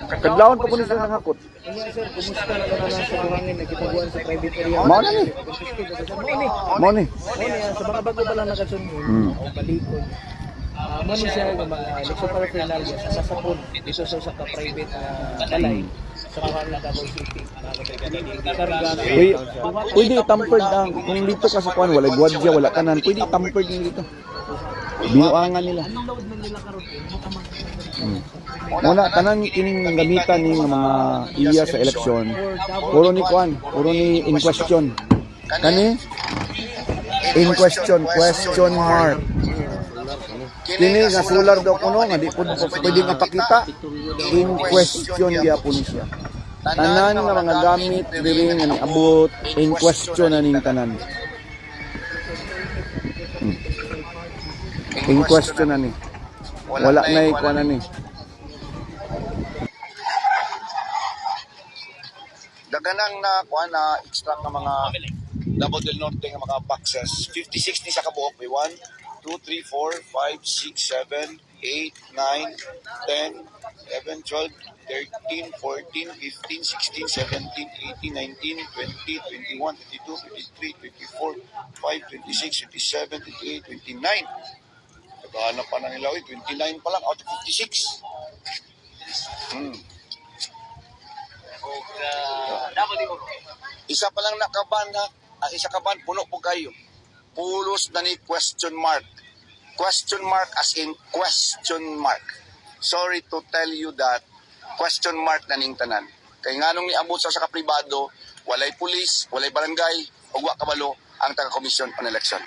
Kadlawon pa po ni sila nangakot. Ano sir, kumusta na naman sa buhangin nagkitaguan sa private area? Mao na ni. Mao ni. Sa mga bago pa lang nakasunod, o balikod. Mo ni siya ng mga election paraphernalia sa sasapon dito sa private balay sa buhangin Davao City. Karga na. Pwede tampered ang kung dito ka sa kuan wala gwardiya, wala kanan. Pwede tampered din dito. Binuangan nila. Anong load man nila karon? Muna tanan kining gamitan ni mga iya sa eleksyon. Puro ni kuan, puro ni in question. Kani in question mark. Kini nga solar daw kuno nga di pud pwede mapakita. In question gyapon siya. Tanan nga mga gamit diri nga niabot in question aning tanan. In question ani. Wala na kuan ani. Daganang na kuan na extract ng mga Davao del Norte nga mga boxes. 56 ni sa kabuok may 1 2 3 4 5 6 7 8 9 10 11 12 13 14 15 16 17 18 19 20 21 22 23 24 5 26 27 28 29. Naghahanap pa na nila 29 pa lang out of 56. Isa pa lang nakaban ha. Isa kaban puno po kayo. Pulos na ni question mark. Question mark as in question mark. Sorry to tell you that question mark na ning tanan. Kay nganong niabot sa kapribado, walay pulis, walay barangay, ug wa kabalo ang taga-komisyon pan eleksyon.